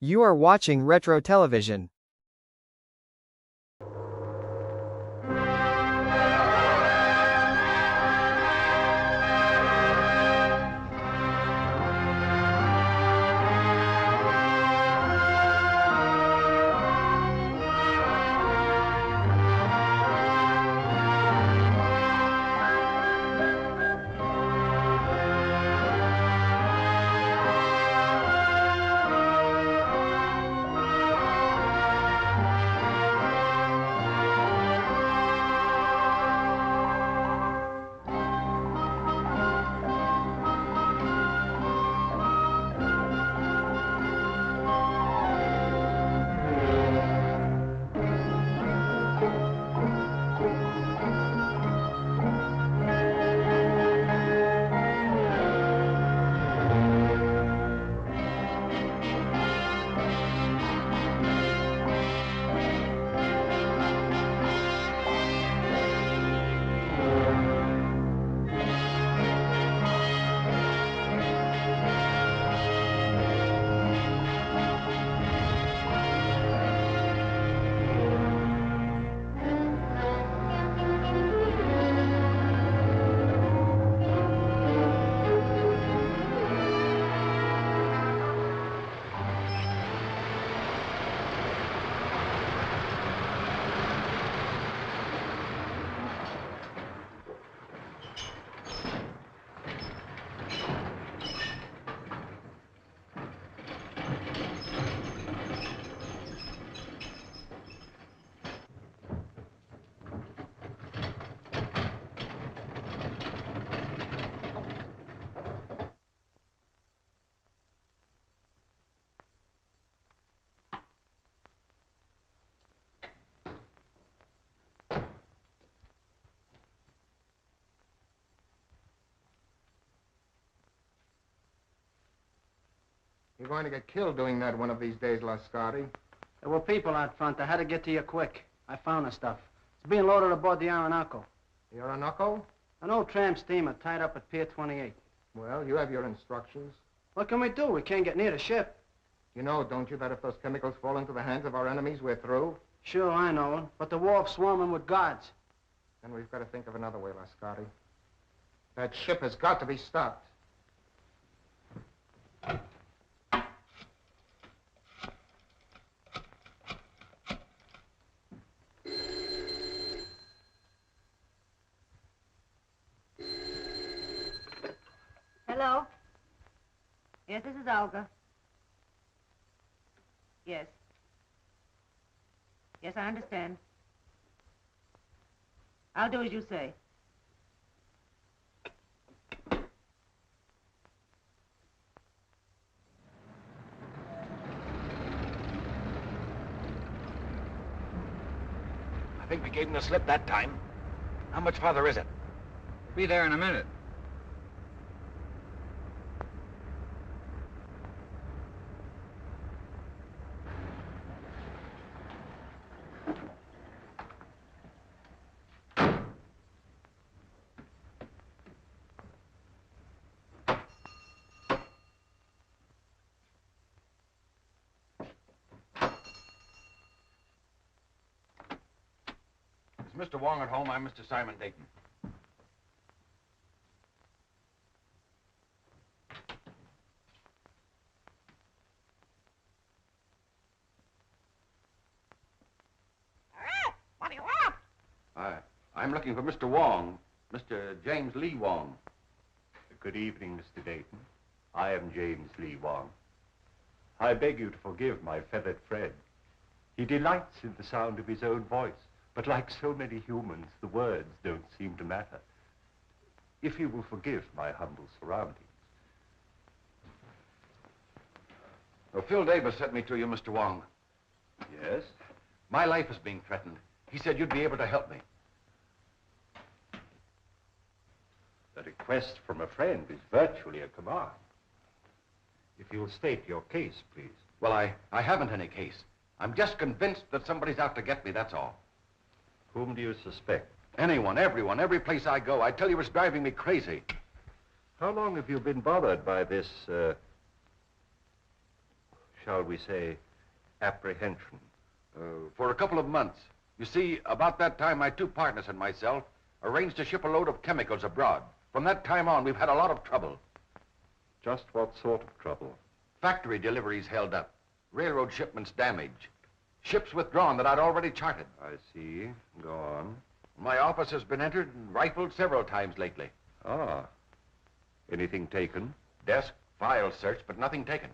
You are watching Retro Television. You're going to get killed doing that one of these days, Lascari. There were people out front. I had to get to you quick. I found the stuff. It's being loaded aboard the Orinoco. The Orinoco? An old tramp steamer tied up at Pier 28. Well, you have your instructions. What can we do? We can't get near the ship. You know, don't you, that if those chemicals fall into the hands of our enemies, we're through? Sure, I know it. But the wharf's swarming with guards. Then we've got to think of another way, Lascari. That ship has got to be stopped. Hello? Yes, this is Olga. Yes. Yes, I understand. I'll do as you say. I think we gave him the slip that time. How much farther is it? Be there in a minute. Is Mr. Wong at home? I'm Mr. Simon Dayton. What do you want? I'm looking for Mr. Wong, Mr. James Lee Wong. Good evening, Mr. Dayton. I am James Lee Wong. I beg you to forgive my feathered friend. He delights in the sound of his own voice, but like so many humans, the words don't seem to matter. If you will forgive my humble surroundings. Well, Phil Davis sent me to you, Mr. Wong. Yes? My life is being threatened. He said you'd be able to help me. The request from a friend is virtually a command. If you'll state your case, please. Well, I haven't any case. I'm just convinced that somebody's out to get me, that's all. Whom do you suspect? Anyone, everyone, every place I go. I tell you, it's driving me crazy. How long have you been bothered by this, shall we say, apprehension? For a couple of months. You see, about that time, my two partners and myself arranged to ship a load of chemicals abroad. From that time on, we've had a lot of trouble. Just what sort of trouble? Factory deliveries held up. Railroad shipments damaged. Ships withdrawn that I'd already charted. I see. Go on. My office has been entered and rifled several times lately. Ah. Anything taken? Desk, files searched, but nothing taken.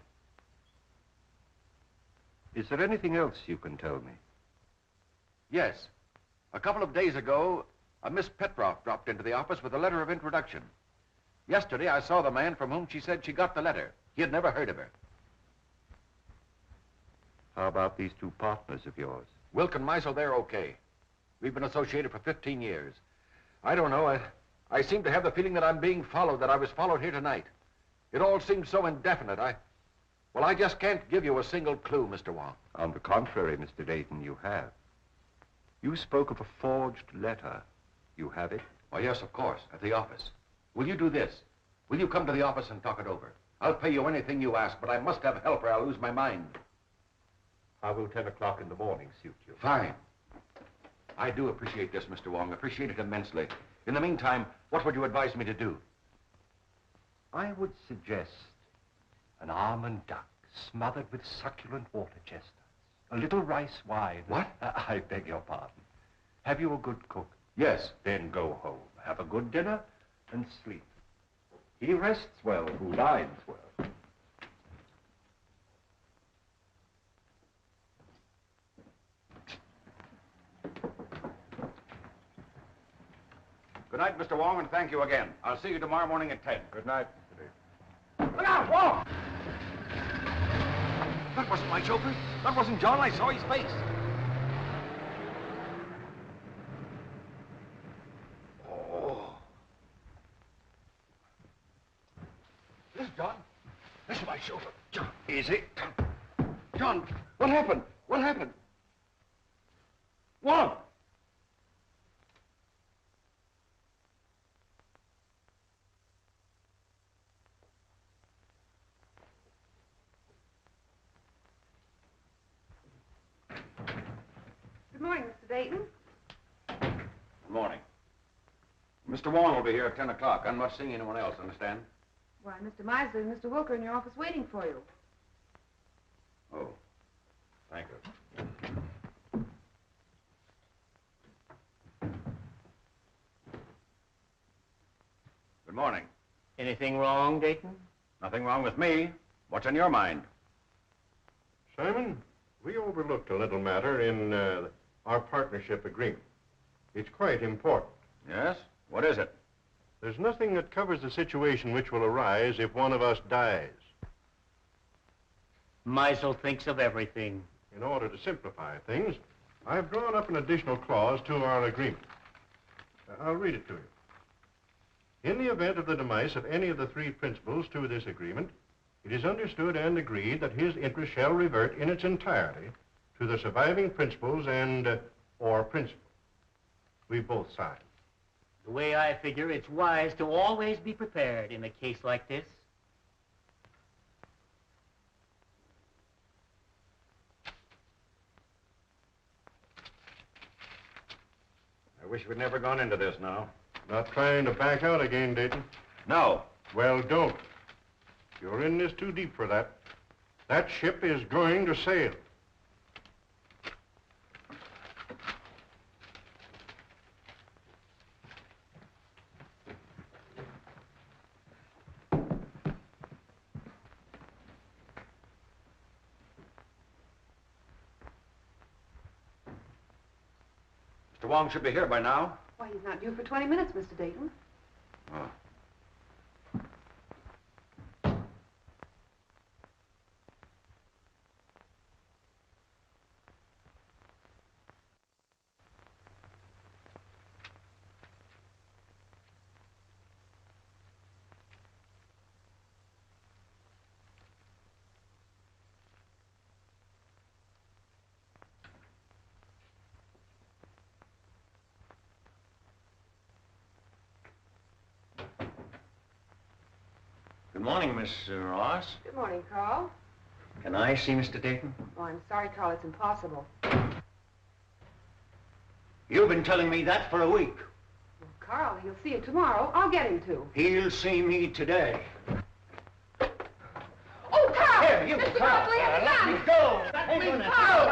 Is there anything else you can tell me? Yes. A couple of days ago, a Miss Petroff dropped into the office with a letter of introduction. Yesterday, I saw the man from whom she said she got the letter. He had never heard of her. How about these two partners of yours? Wilk and Meisel, they're okay. We've been associated for 15 years. I don't know. I seem to have the feeling that I'm being followed, that I was followed here tonight. It all seems so indefinite. Well, I just can't give you a single clue, Mr. Wong. On the contrary, Mr. Dayton, you have. You spoke of a forged letter. You have it? Oh, yes, of course, at the office. Will you do this? Will you come to the office and talk it over? I'll pay you anything you ask, but I must have help or I'll lose my mind. How will 10 o'clock in the morning suit you? Fine. I do appreciate this, Mr. Wong. Appreciate it immensely. In the meantime, what would you advise me to do? I would suggest an almond duck smothered with succulent water chestnuts. A little rice wine. What? I beg your pardon. Have you a good cook? Yes. Then go home, have a good dinner, and sleep. He rests well who dines well. Good night, Mr. Wong, and thank you again. I'll see you tomorrow morning at 10. Good night, Mr. Dayton. Look out, Wong! That wasn't my chauffeur. That wasn't John. I saw his face. Oh. This is John. This is my chauffeur. John. Easy. John, what happened? What happened? Wong! Good morning, Mr. Dayton. Good morning. Mr. Wong will be here at 10 o'clock. I'm not seeing anyone else, understand? Why, Mr. Meisler and Mr. Wilker in your office waiting for you. Oh, thank you. Good morning. Anything wrong, Dayton? Nothing wrong with me. What's on your mind? Simon, we overlooked a little matter in our partnership agreement. It's quite important. Yes? What is it? There's nothing that covers the situation which will arise if one of us dies. Meisel thinks of everything. In order to simplify things, I've drawn up an additional clause to our agreement. I'll read it to you. In the event of the demise of any of the three principals to this agreement, it is understood and agreed that his interest shall revert in its entirety to the surviving principals and or principal. We both signed. The way I figure, it's wise to always be prepared in a case like this. I wish we'd never gone into this now. Not trying to back out again, Dayton? No. Well, don't. You're in this too deep for that. That ship is going to sail. Mr. Wong should be here by now. Why, he's not due for 20 minutes, Mr. Dayton. Oh. Good morning, Miss Ross. Good morning, Carl. Can I see Mr. Dayton? Oh, I'm sorry, Carl, it's impossible. You've been telling me that for a week. Well, Carl, he'll see you tomorrow. I'll get him to. He'll see me today. Oh, Carl! Here, you, Mr. Carl. Buckley, have a Let gun! me go! Let me Carl!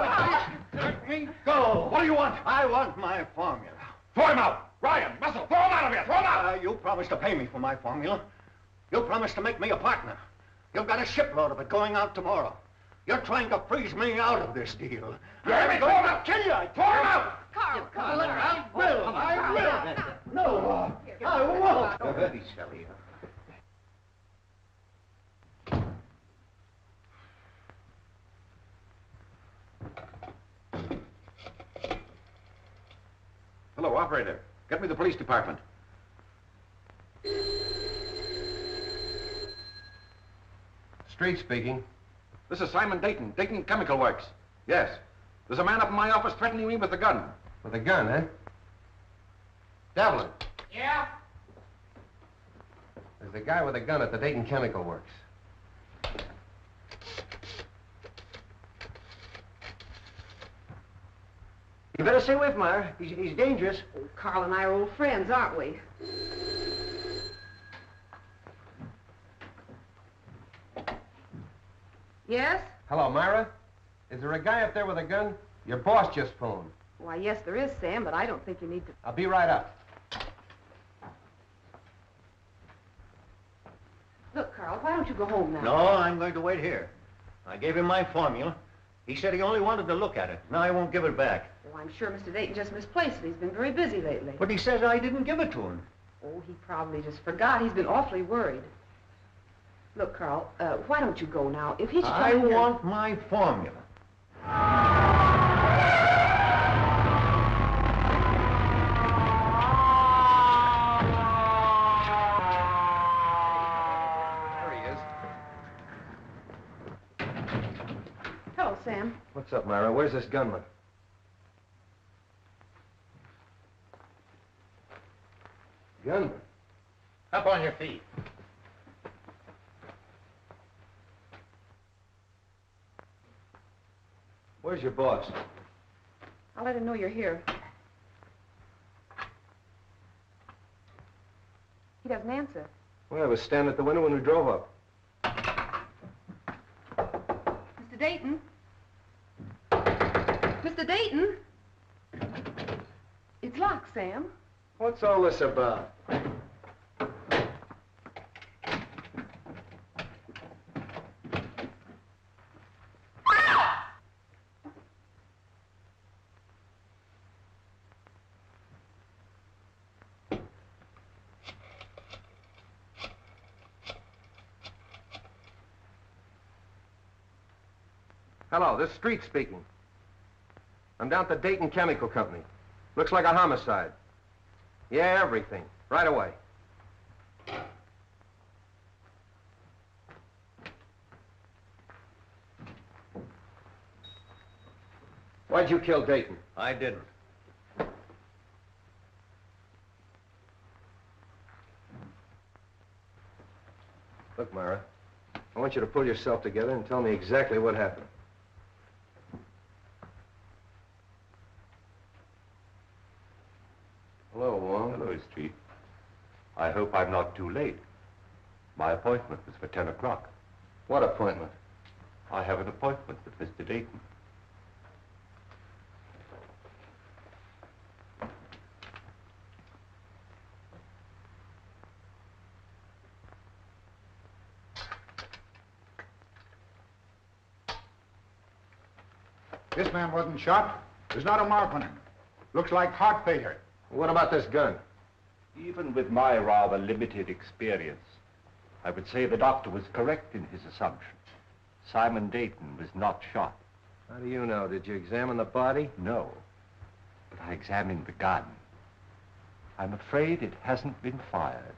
Let me go! What do you want? I want my formula. Throw him out! Ryan, Muscle, throw him out of here! Throw him out! You promised to pay me for my formula. You promised to make me a partner. You've got a shipload of it going out tomorrow. You're trying to freeze me out of this deal. You hear me? Throw him out! Kill you! Throw him out! Carl, Carl, I will! No, I won't! Very silly. Hello, operator. Get me the police department. Street speaking. This is Simon Dayton, Dayton Chemical Works. Yes. There's a man up in my office threatening me with a gun. With a gun, eh? Devlin. Yeah? There's the guy with a gun at the Dayton Chemical Works. You better stay away from her. He's dangerous. Oh, Carl and I are old friends, aren't we? Yes? Hello, Myra. Is there a guy up there with a gun? Your boss just phoned. Why, yes, there is, Sam, but I don't think you need to... I'll be right up. Look, Carl, why don't you go home now? No, I'm going to wait here. I gave him my formula. He said he only wanted to look at it. Now I won't give it back. Oh, I'm sure Mr. Dayton just misplaced it. He's been very busy lately. But he says I didn't give it to him. Oh, he probably just forgot. He's been awfully worried. Look, Carl, why don't you go now? If he should I come here- want my formula. There he is. Hello, Sam. What's up, Myra? Where's this gunman? Gunman? Up on your feet. Where's your boss? I'll let him know you're here. He doesn't answer. Well, I was standing at the window when we drove up. Mr. Dayton? Mr. Dayton? It's locked, Sam. What's all this about? Hello, this is Street speaking. I'm down at the Dayton Chemical Company. Looks like a homicide. Yeah, everything. Right away. Why'd you kill Dayton? I didn't. Look, Myra, I want you to pull yourself together and tell me exactly what happened. Hello, Wong. Hello, Street. I hope I'm not too late. My appointment was for 10 o'clock. What appointment? I have an appointment with Mr. Dayton. This man wasn't shot. There's not a mark on him. Looks like heart failure. What about this gun? Even with my rather limited experience, I would say the doctor was correct in his assumption. Simon Dayton was not shot. How do you know? Did you examine the body? No, but I examined the gun. I'm afraid it hasn't been fired.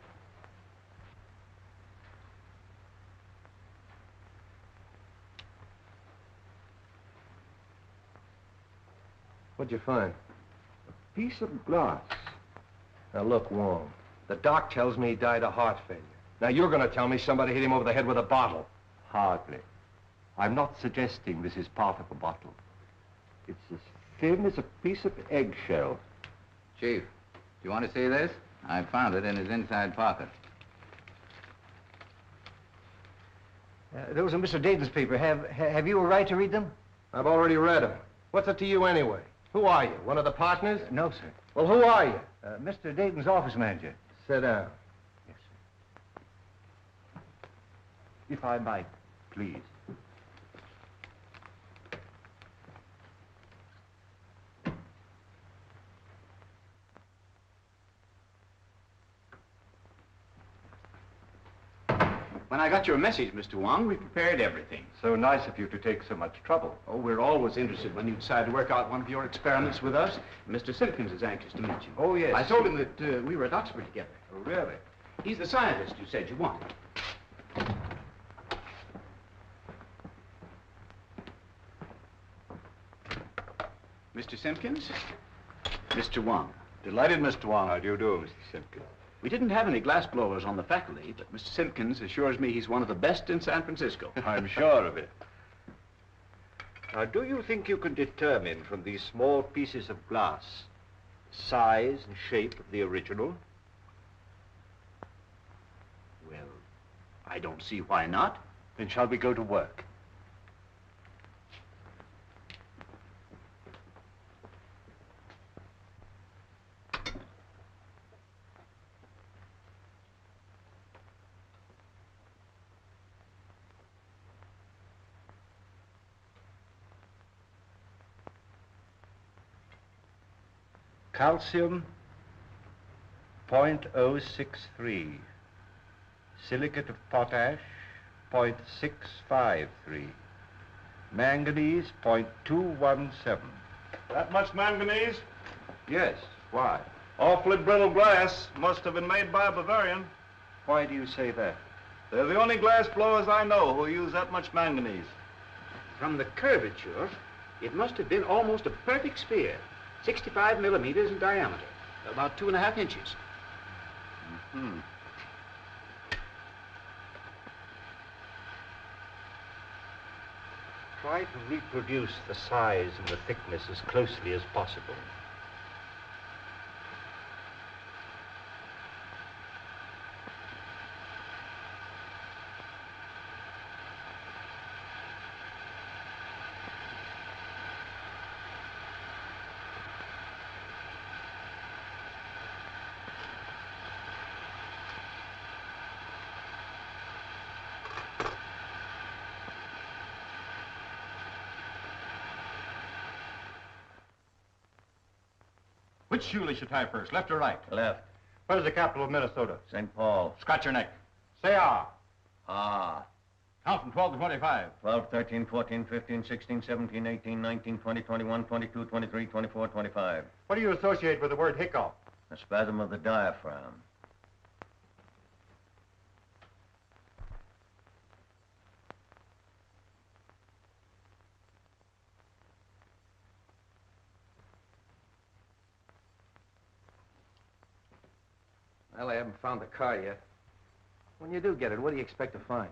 What'd you find? A piece of glass. Now, look, Wong, the doc tells me he died of heart failure. Now, you're going to tell me somebody hit him over the head with a bottle. Hardly. I'm not suggesting this is part of a bottle. It's as thin as a piece of eggshell. Chief, do you want to see this? I found it in his inside pocket. Those are Mr. Dayton's papers. Have you a right to read them? I've already read them. What's it to you anyway? Who are you? One of the partners? No, sir. Well, who are you? Mr. Dayton's office manager. Sit down. Yes, sir. If I might, please. When I got your message, Mr. Wong, we prepared everything. So nice of you to take so much trouble. Oh, we're always interested when you decide to work out one of your experiments with us. Mr. Simpkins is anxious to meet you. Oh, yes. I told him that we were at Oxford together. Oh, really? He's the scientist you said you wanted. Mr. Simpkins? Mr. Wong. Delighted, Mr. Wong. How do you do, Mr. Simpkins? We didn't have any glass blowers on the faculty, but Mr. Simpkins assures me he's one of the best in San Francisco. I'm sure of it. Now, do you think you can determine from these small pieces of glass size and shape of the original? Well, I don't see why not. Then shall we go to work? Calcium 0.063. Silicate of potash 0.653. Manganese 0.217. That much manganese? Yes, why? Awfully brittle glass. Must have been made by a Bavarian. Why do you say that? They're the only glass blowers I know who use that much manganese. From the curvature, it must have been almost a perfect sphere. 65 millimeters in diameter, about 2.5 inches. Mm-hmm. Try to reproduce the size and the thickness as closely as possible. Which shoe you should tie first, left or right? Left. Where's the capital of Minnesota? St. Paul. Scratch your neck. Say ah. Ah. Count from 12 to 25. 12, 13, 14, 15, 16, 17, 18, 19, 20, 21, 22, 23, 24, 25. What do you associate with the word hiccough? A spasm of the diaphragm. Well, I haven't found the car yet. When you do get it, what do you expect to find?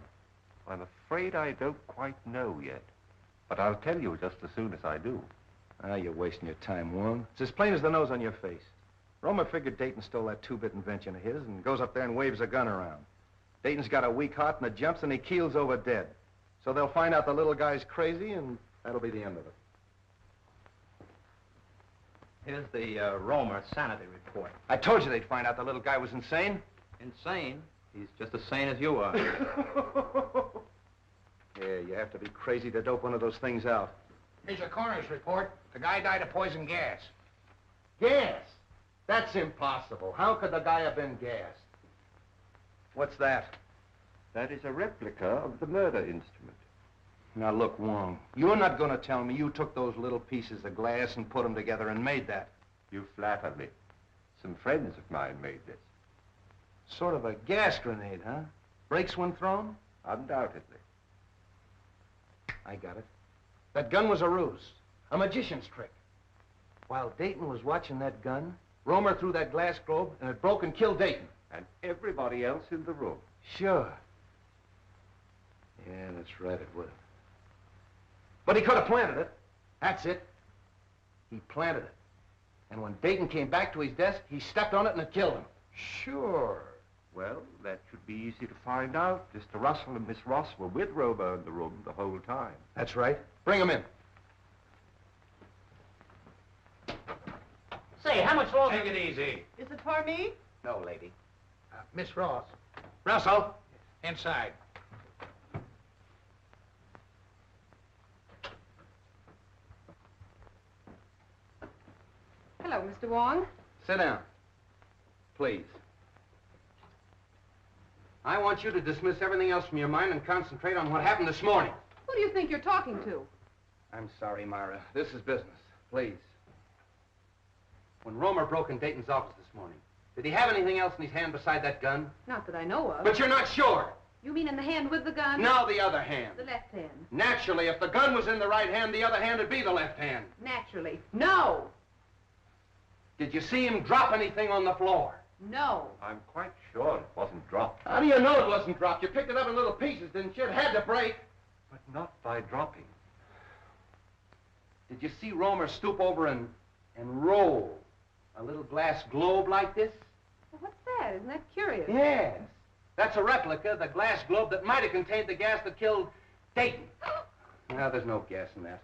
I'm afraid I don't quite know yet. But I'll tell you just as soon as I do. Ah, you're wasting your time, Wong. It's as plain as the nose on your face. Romer figured Dayton stole that two-bit invention of his and goes up there and waves a gun around. Dayton's got a weak heart and it jumps and he keels over dead. So they'll find out the little guy's crazy and that'll be the end of it. Here's the Romer sanity report. I told you they'd find out the little guy was insane. Insane? He's just as sane as you are. Yeah, you have to be crazy to dope one of those things out. Here's a coroner's report. The guy died of poison gas. Gas? That's impossible. How could the guy have been gassed? What's that? That is a replica of the murder instrument. Now, look, Wong, you're not going to tell me you took those little pieces of glass and put them together and made that. You flatter me. Some friends of mine made this. Sort of a gas grenade, huh? Breaks when thrown? Undoubtedly. I got it. That gun was a ruse, a magician's trick. While Dayton was watching that gun, Romer threw that glass globe and it broke and killed Dayton. And everybody else in the room. Sure. Yeah, that's right, it would have. But he could have planted it. That's it. He planted it. And when Dayton came back to his desk, he stepped on it and it killed him. Sure. Well, that should be easy to find out. Mr. Russell and Miss Ross were with Roma in the room the whole time. That's right. Bring him in. Say, how much longer? Take it easy. Is it for me? No, lady. Miss Ross. Russell, inside. Hello, Mr. Wong. Sit down. Please. I want you to dismiss everything else from your mind and concentrate on what happened this morning. Who do you think you're talking to? I'm sorry, Myra. This is business. Please. When Romer broke in Dayton's office this morning, did he have anything else in his hand beside that gun? Not that I know of. But you're not sure. You mean in the hand with the gun? No, the other hand. The left hand. Naturally, if the gun was in the right hand, the other hand would be the left hand. Naturally. No! Did you see him drop anything on the floor? No. I'm quite sure it wasn't dropped. How do you know it wasn't dropped? You picked it up in little pieces, didn't you? It had to break. But not by dropping. Did you see Romer stoop over and roll a little glass globe like this? Well, what's that? Isn't that curious? Yes. That's a replica of the glass globe that might have contained the gas that killed Dayton. No, there's no gas in that.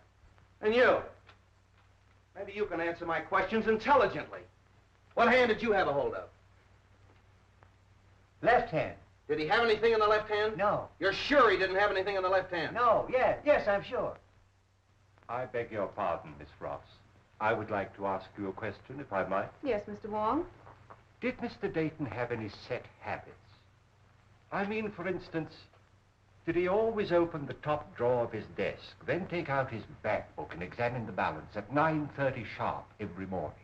And you? Maybe you can answer my questions intelligently. What hand did you have a hold of? Left hand. Did he have anything in the left hand? No. You're sure he didn't have anything in the left hand? No, yes, I'm sure. I beg your pardon, Miss Ross. I would like to ask you a question, if I might. Yes, Mr. Wong. Did Mr. Dayton have any set habits? I mean, for instance, did he always open the top drawer of his desk, then take out his bank book and examine the balance at 9:30 sharp every morning?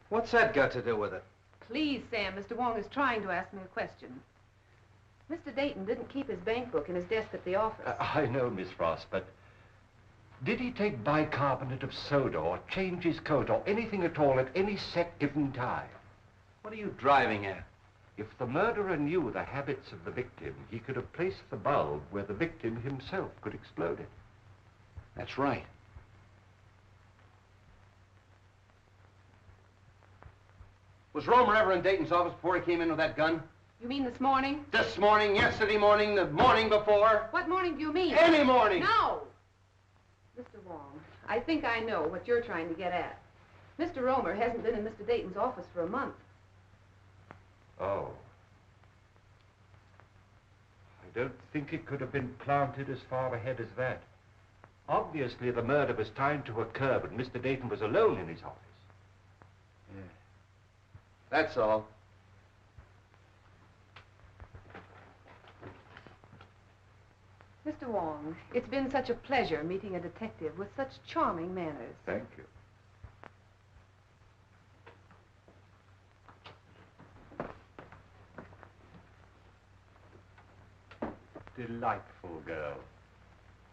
What's that got to do with it? Please, Sam, Mr. Wong is trying to ask me a question. Mr. Dayton didn't keep his bank book in his desk at the office. I know, Miss Ross, but did he take bicarbonate of soda or change his coat or anything at all at any set given time? What are you driving at? If the murderer knew the habits of the victim, he could have placed the bulb where the victim himself could explode it. That's right. Was Romer ever in Dayton's office before he came in with that gun? You mean this morning? This morning, yesterday morning, the morning before? What morning do you mean? Any morning! No! Mr. Wong, I think I know what you're trying to get at. Mr. Romer hasn't been in Mr. Dayton's office for a month. Oh. I don't think it could have been planted as far ahead as that. Obviously, the murder was timed to occur when Mr. Dayton was alone in his office. Yeah. That's all. Mr. Wong, it's been such a pleasure meeting a detective with such charming manners. Thank you. Delightful girl.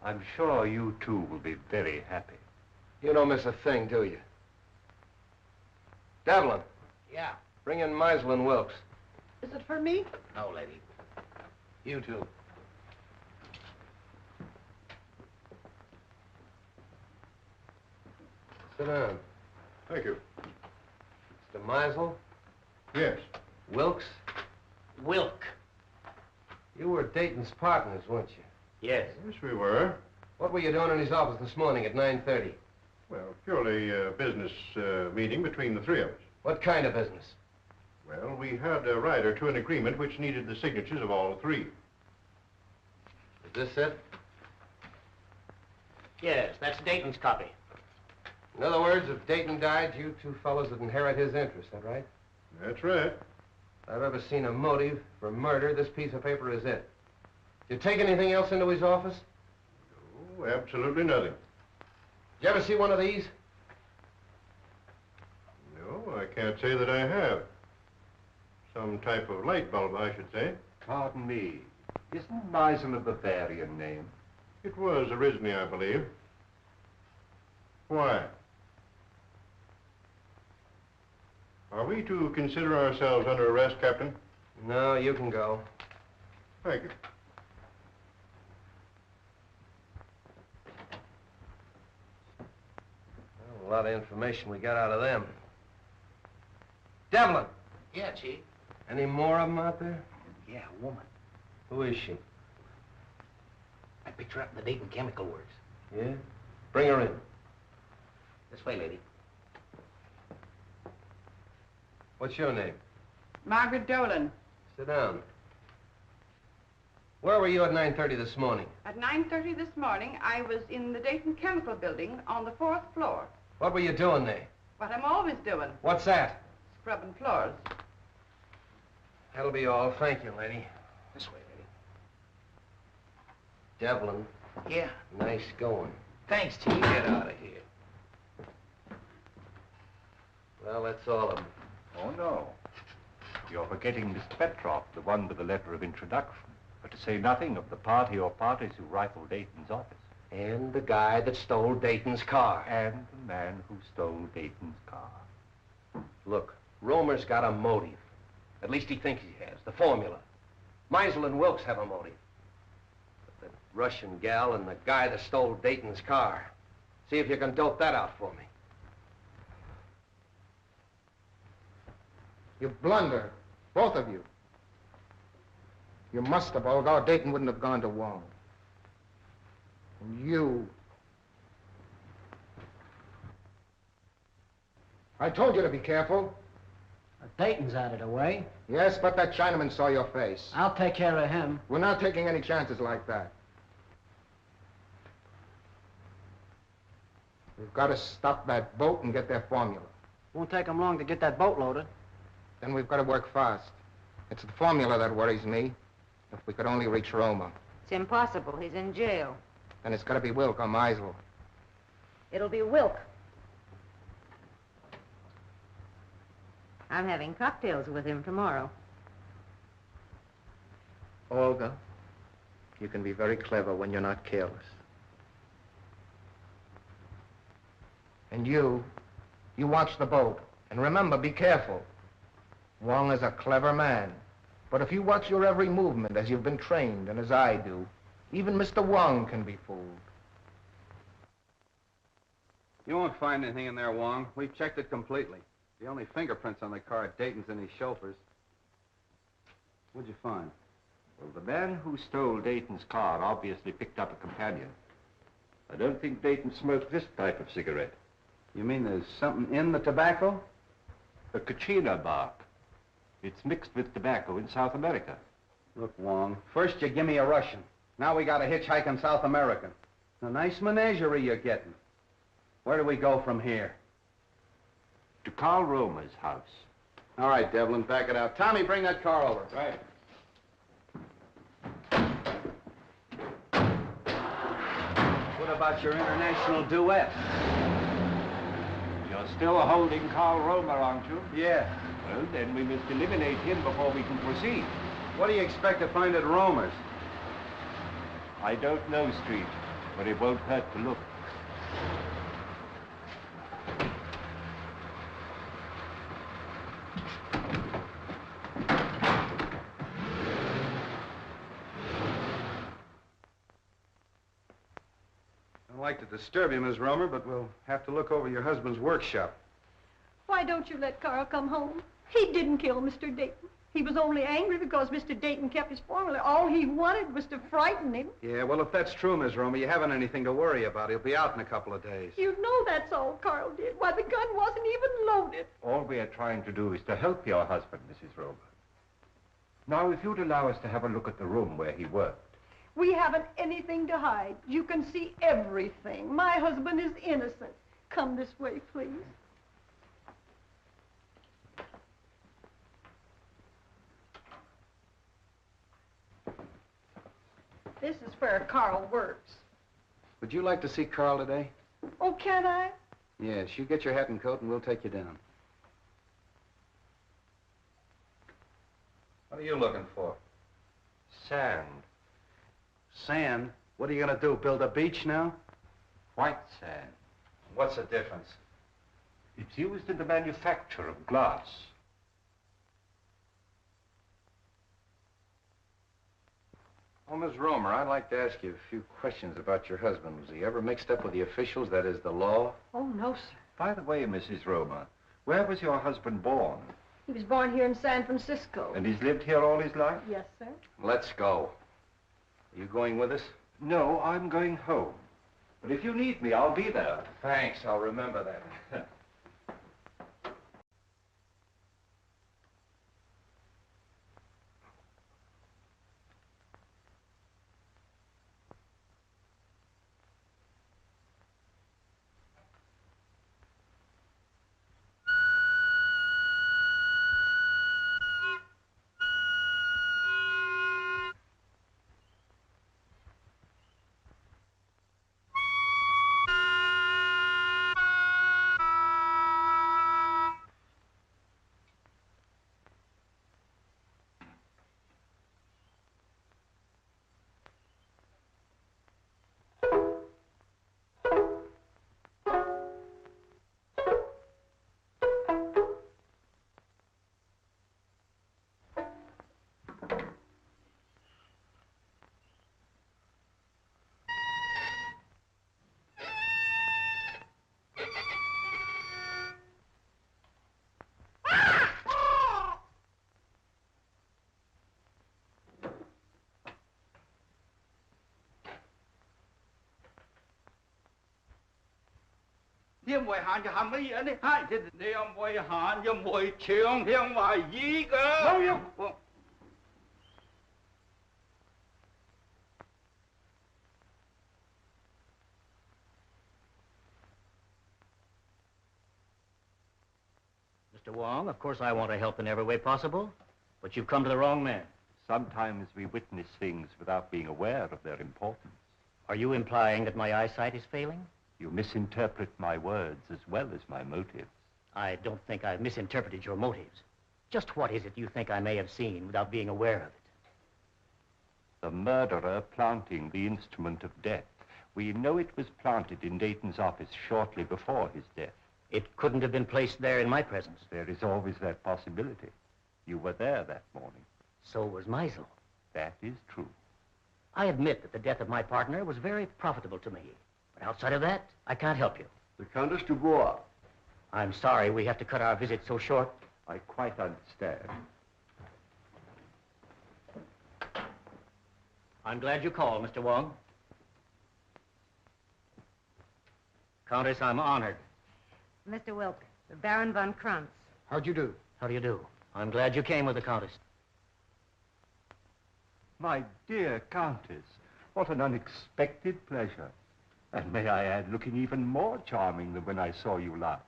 I'm sure you two will be very happy. You don't miss a thing, do you? Devlin, Yeah. bring in Meisel and Wilkes. Is it for me? No, lady. You too. Sit down. Thank you. Mr. Meisel, Yes. Wilkes, Wilk. you were Dayton's partners, weren't you? Yes. Yes, we were. What were you doing in his office this morning at 9:30? Well, purely a business meeting between the three of us. What kind of business? Well, we had a rider to an agreement which needed the signatures of all three. Is this it? Yes, that's Dayton's copy. In other words, if Dayton died, you two fellows would inherit his interest, that right? That's right. If I've ever seen a motive for murder, this piece of paper is it. Did you take anything else into his office? Oh, absolutely nothing. Did you ever see one of these? No, I can't say that I have. Some type of light bulb, I should say. Pardon me. Isn't Meisel a Bavarian name? It was originally, I believe. Why? Are we to consider ourselves under arrest, Captain? No, you can go. Thank you. A lot of information we got out of them. Devlin! Yeah, Chief. Any more of them out there? Yeah, a woman. Who is she? I picked her up in the Dayton Chemical Works. Yeah? Bring her in. This way, lady. What's your name? Margaret Dolan. Sit down. Where were you at 9:30 this morning? At 9:30 this morning, I was in the Dayton Chemical Building on the 4th floor. What were you doing there? What I'm always doing, What's that? scrubbing floors. That'll be all. Thank you, lady. This way, lady. Devlin, Yeah. nice going. Thanks, Chief. Get out of here. Well, that's all of them. Oh, no. You're forgetting Mr. Petroff, the one with the letter of introduction. But to say nothing of the party or parties who rifled Dayton's office. And the guy that stole Dayton's car. And the man who stole Dayton's car. Look, Romer's got a motive. At least he thinks he has. The formula. Meisel and Wilkes have a motive. But the Russian gal and the guy that stole Dayton's car. See if you can dope that out for me. You blunder, both of you. You must have, or Dayton wouldn't have gone to Wong. And you... I told you to be careful. Dayton's out of the way. Yes, but that Chinaman saw your face. I'll take care of him. We're not taking any chances like that. We've got to stop that boat and get their formula. Won't take him long to get that boat loaded. Then we've got to work fast. It's the formula that worries me. If we could only reach Roma. It's impossible. He's in jail. Then it's got to be Wilk or Meisel. It'll be Wilk. I'm having cocktails with him tomorrow. Olga, you can be very clever when you're not careless. And you watch the boat. And remember, be careful. Wong is a clever man. But if you watch your every movement as you've been trained and as I do, even Mr. Wong can be fooled. You won't find anything in there, Wong. We've checked it completely. The only fingerprints on the car are Dayton's and his chauffeur's. What'd you find? Well, the man who stole Dayton's car obviously picked up a companion. I don't think Dayton smoked this type of cigarette. You mean there's something in the tobacco? A Kachina bark. It's mixed with tobacco in South America. Look, Wong, first you give me a Russian. Now we got a hitchhiking South American. A nice menagerie you're getting. Where do we go from here? To Carl Romer's house. All right, Devlin, back it out. Tommy, bring that car over. Right. What about your international duet? You're still holding Carl Romer, aren't you? Yeah. Well, then we must eliminate him before we can proceed. What do you expect to find at Romer's? I don't know, Street, but it won't hurt to look. I'd like to disturb you, Miss Romer, but we'll have to look over your husband's workshop. Why don't you let Carl come home? He didn't kill Mr. Dayton. He was only angry because Mr. Dayton kept his formula. All he wanted was to frighten him. Yeah, well, if that's true, Miss Romer, you haven't anything to worry about. He'll be out in a couple of days. You know that's all Carl did. Why, the gun wasn't even loaded. All we are trying to do is to help your husband, Mrs. Romer. Now, if you'd allow us to have a look at the room where he worked. We haven't anything to hide. You can see everything. My husband is innocent. Come this way, please. This is where Carl works. Would you like to see Carl today? Oh, can I? Yes, you get your hat and coat and we'll take you down. What are you looking for? Sand. Sand? What are you going to do, build a beach now? White sand. What's the difference? It's used in the manufacture of glass. Oh, Miss Romer, I'd like to ask you a few questions about your husband. Was he ever mixed up with the officials, that is, the law? Oh, no, sir. By the way, Mrs. Romer, where was your husband born? He was born here in San Francisco. And he's lived here all his life? Yes, sir. Let's go. Are you going with us? No, I'm going home. But if you need me, I'll be there. Thanks, I'll remember that. Thiên ngoại hạn cho hàm ý đi. Hai thì thiên ngoại hạn cho mùi trường thiên ngoại gì cơ. Bao nhiêu? Mr. Wong, of course I want to help in every way possible, but you've come to the wrong man. Sometimes we witness things without being aware of their importance. Are you implying that my eyesight is failing? You misinterpret my words as well as my motives. I don't think I've misinterpreted your motives. Just what is it you think I may have seen without being aware of it? The murderer planting the instrument of death. We know it was planted in Dayton's office shortly before his death. It couldn't have been placed there in my presence. There is always that possibility. You were there that morning. So was Meisel. That is true. I admit that the death of my partner was very profitable to me. But outside of that, I can't help you. The Countess Dubois. I'm sorry we have to cut our visit so short. I quite understand. I'm glad you called, Mr. Wong. Countess, I'm honored. Mr. Wilk, Baron von Krantz. How'd you do? How do you do? I'm glad you came with the Countess. My dear Countess, what an unexpected pleasure. And may I add, looking even more charming than when I saw you last.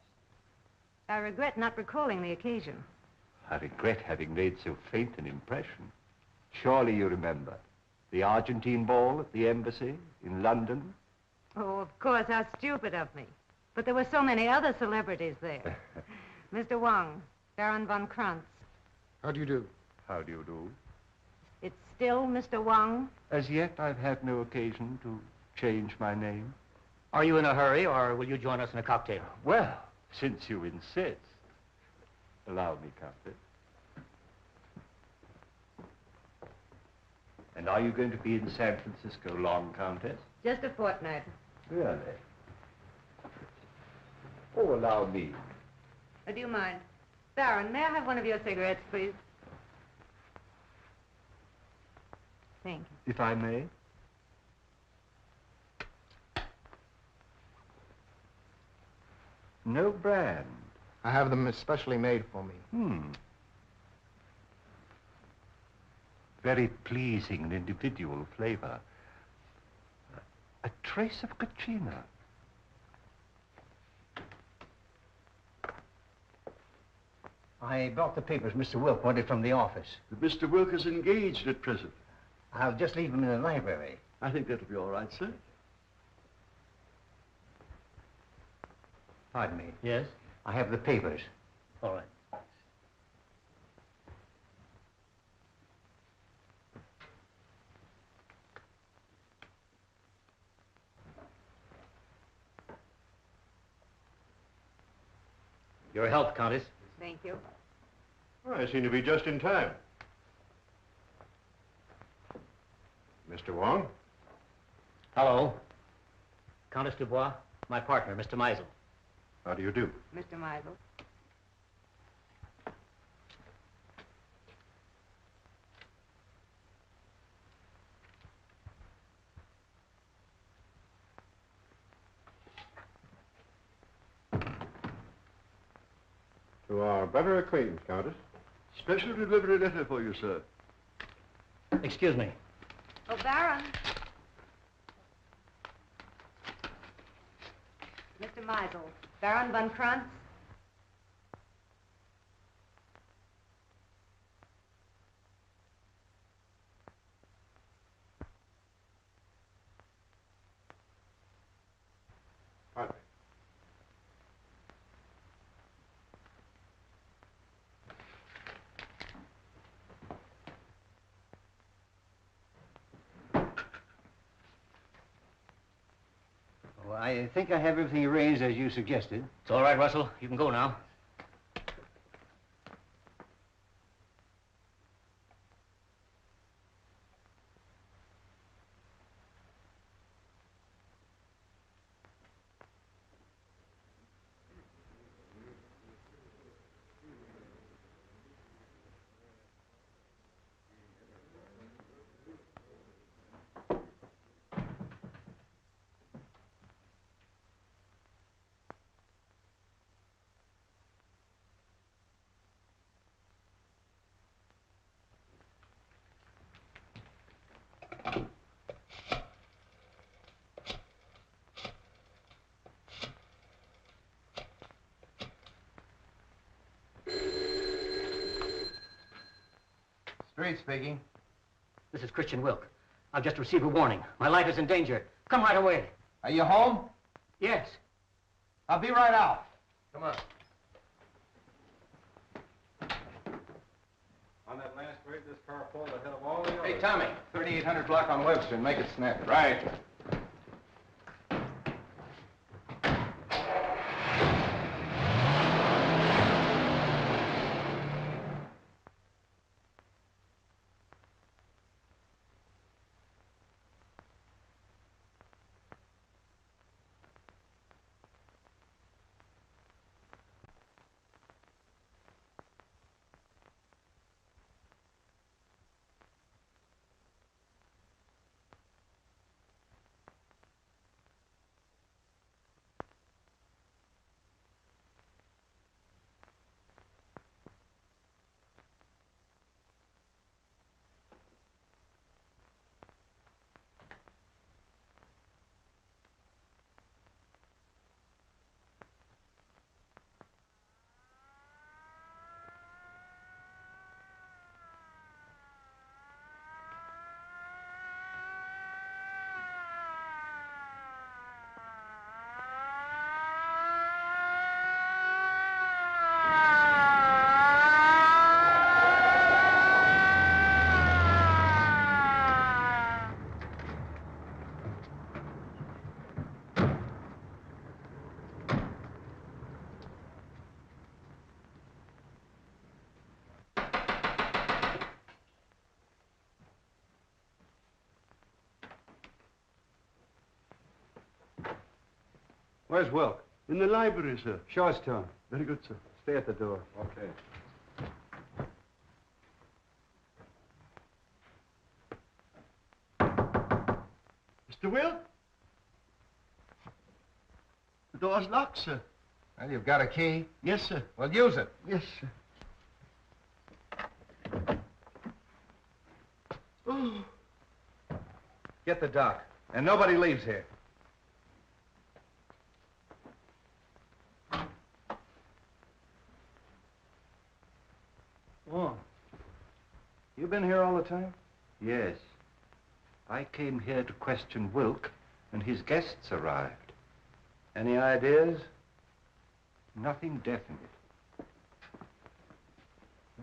I regret not recalling the occasion. I regret having made so faint an impression. Surely you remember the Argentine ball at the embassy in London? Oh, of course, how stupid of me. But there were so many other celebrities there. Mr. Wong, Baron von Krantz. How do you do? How do you do? It's still Mr. Wong? As yet, I've had no occasion to change my name. Are you in a hurry, or will you join us in a cocktail? Well, since you insist. Allow me, Countess. And are you going to be in San Francisco long, Countess? Just a fortnight. Really? Oh, allow me. Do you mind? Baron, may I have one of your cigarettes, please? Thank you. If I may? No brand. I have them especially made for me. Very pleasing and individual flavor. A trace of Katrina. I brought the papers Mr. Wilk wanted from the office. Mr. Wilk is engaged at present. I'll just leave him in the library. I think that'll be all right, sir. Pardon me. Yes? I have the papers. All right. Your health, Countess. Thank you. Well, I seem to be just in time. Mr. Wong? Hello. Countess Dubois, my partner, Mr. Meisel. How do you do? Mr. Meisel. To our better acquaintance, Countess. Special delivery letter for you, sir. Excuse me. Oh, Baron. Mr. Meisel. Baron von Kranz. Hardly. Oh, I think I have everything arranged as you suggested. It's all right, Russell. You can go now. Street speaking. This is Christian Wilk. I've just received a warning. My life is in danger. Come right away. Are you home? Yes. I'll be right out. Come on. On that last grade, this car pulled ahead of all the others. Hey, Tommy, 3800 block on Webster, and make it snappy. Right. Where's Wilk? In the library, sir. Show us to him. Very good, sir. Stay at the door. Okay. Mr. Wilk? The door's locked, sir. Well, you've got a key? Yes, sir. Well, use it. Yes, sir. Oh. Get the doc. And nobody leaves here. Oh. You been here all the time? Yes. I came here to question Wilk, and his guests arrived. Any ideas? Nothing definite.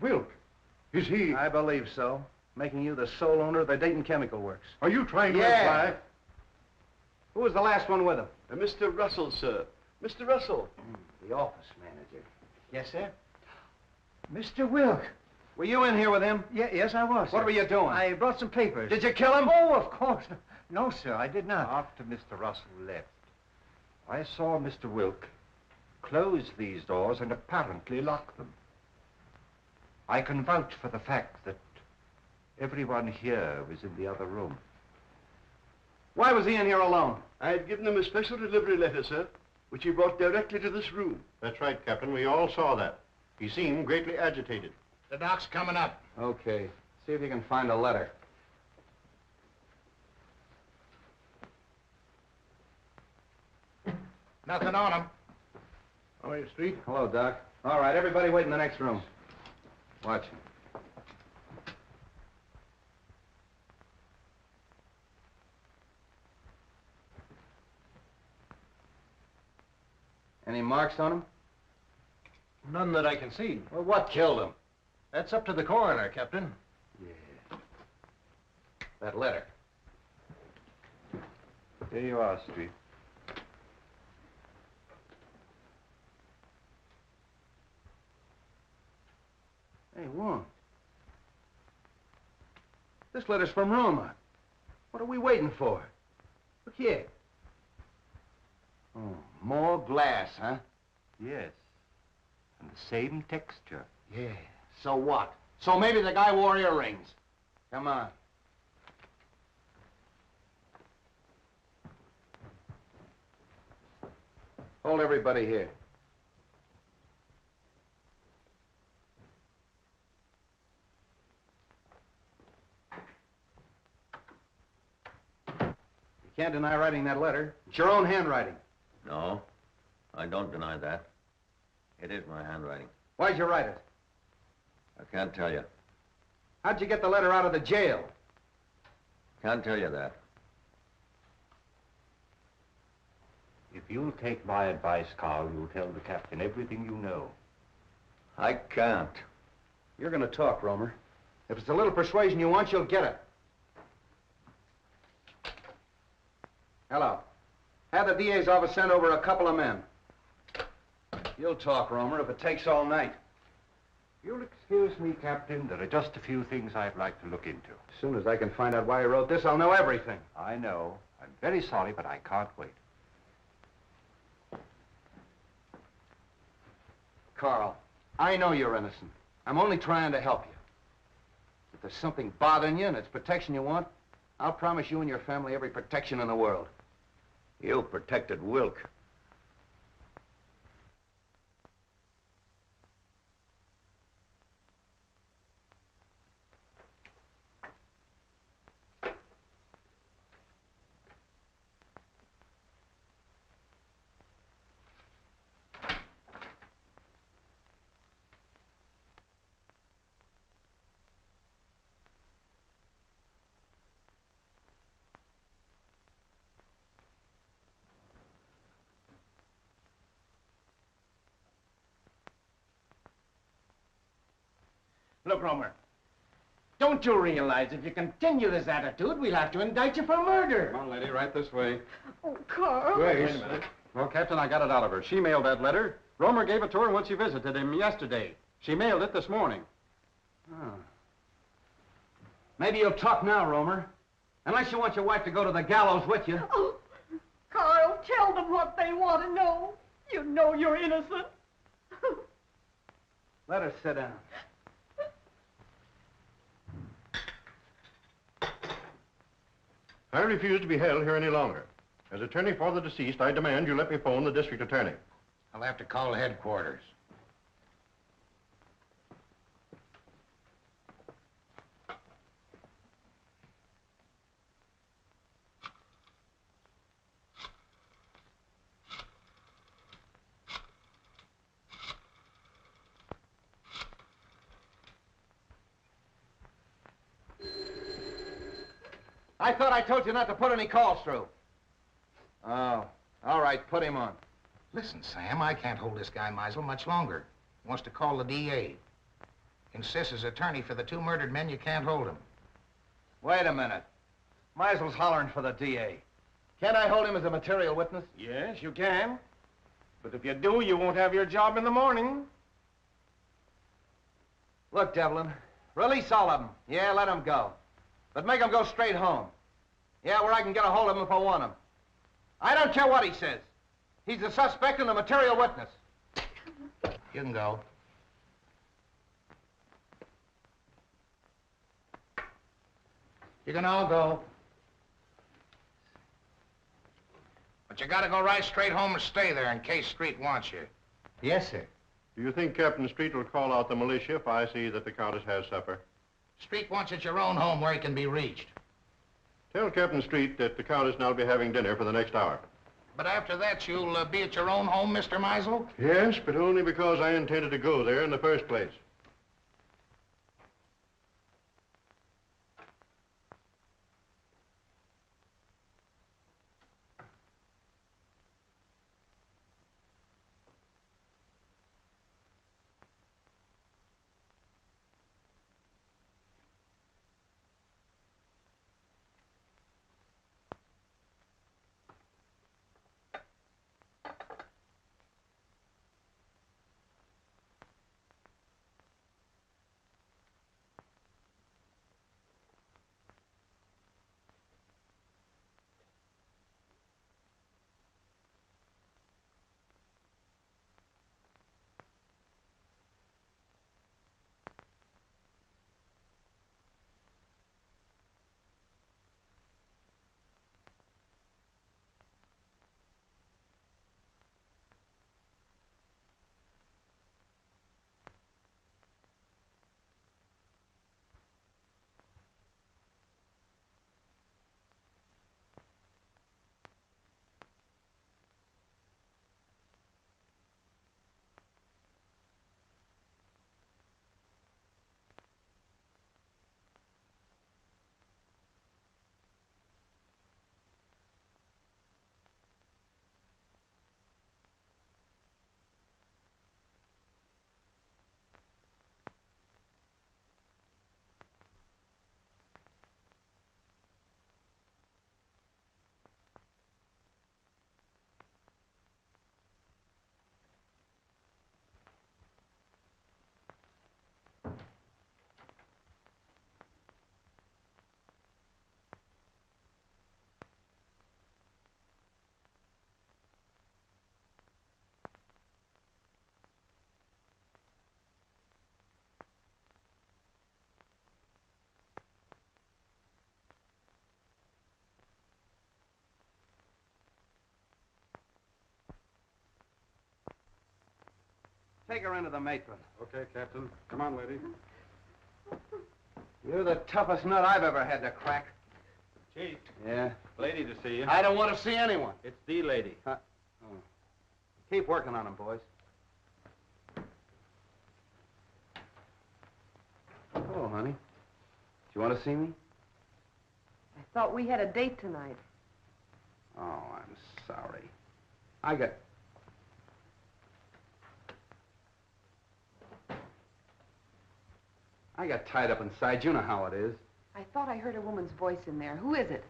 Wilk? Is he... I believe so. Making you the sole owner of the Dayton Chemical Works. Are you trying to Yeah. imply... Who was the last one with him? Mr. Russell, sir. Mr. Russell. The office manager. Yes, sir. Mr. Wilk. Were you in here with him? Yes, I was. What sir. were you doing? I brought some papers. Did you kill him? Oh, of course. No, sir, I did not. After Mr. Russell left, I saw Mr. Wilk closed these doors and apparently locked them. I can vouch for the fact that everyone here was in the other room. Why was he in here alone? I had given him a special delivery letter, sir, which he brought directly to this room. That's right, Captain. We all saw that. He seemed greatly agitated. The doc's coming up. Okay. See if you can find a letter. Nothing on him. How are you, Street? Hello, Doc. All right, everybody wait in the next room. Watch him. Any marks on him? None that I can see. Well, what killed him? That's up to the coroner, Captain. Yeah. That letter. Here you are, Street. Hey, Wong. This letter's from Roma. What are we waiting for? Look here. Oh, more glass, huh? Yes. And the same texture. Yeah. So what? So maybe the guy wore earrings. Come on. Hold everybody here. You can't deny writing that letter. It's your own handwriting. No, I don't deny that. It is my handwriting. Why'd you write it? I can't tell you. How'd you get the letter out of the jail? Can't tell you that. If you'll take my advice, Carl, you'll tell the captain everything you know. I can't. You're gonna talk, Romer. If it's a little persuasion you want, you'll get it. Hello. Have the DA's office send over a couple of men. You'll talk, Romer, if it takes all night. You'll excuse me, Captain. There are just a few things I'd like to look into. As soon as I can find out why you wrote this, I'll know everything. I know. I'm very sorry, but I can't wait. Carl, I know you're innocent. I'm only trying to help you. If there's something bothering you and it's protection you want, I'll promise you and your family every protection in the world. You protected Wilk. Look, Romer, don't you realize if you continue this attitude, we'll have to indict you for murder? Come on, lady, right this way. Oh, Carl. Wait a minute. Well, Captain, I got it out of her. She mailed that letter. Romer gave it to her when she visited him yesterday. She mailed it this morning. Oh. Maybe you'll talk now, Romer. Unless you want your wife to go to the gallows with you. Oh, Carl, tell them what they want to know. You know you're innocent. Let her sit down. I refuse to be held here any longer. As attorney for the deceased, I demand you let me phone the district attorney. I'll have to call headquarters. I thought I told you not to put any calls through. Oh, all right, put him on. Listen, Sam, I can't hold this guy Meisel much longer. He wants to call the DA. Insists as attorney for the two murdered men, you can't hold him. Wait a minute. Meisel's hollering for the DA. Can't I hold him as a material witness? Yes, you can. But if you do, you won't have your job in the morning. Look, Devlin, release all of them. Yeah, let them go. But make them go straight home. Yeah, where I can get a hold of him if I want him. I don't care what he says. He's a suspect and a material witness. You can go. You can all go. But you gotta go right straight home and stay there in case Street wants you. Yes, sir. Do you think Captain Street will call out the militia if I see that the Countess has supper? Street wants you at your own home where he can be reached. Tell Captain Street that the Countess and I'll be having dinner for the next hour. But after that, you'll be at your own home, Mr. Meisel? Yes, but only because I intended to go there in the first place. Take her into the matron. Okay, Captain. Come on, lady. You're the toughest nut I've ever had to crack. Chief. Yeah? Lady to see you. I don't want to see anyone. It's the lady. Oh. Keep working on him, boys. Hello, honey. Do you want to see me? I thought we had a date tonight. Oh, I'm sorry. I got tied up inside. You know how it is. I thought I heard a woman's voice in there. Who is it?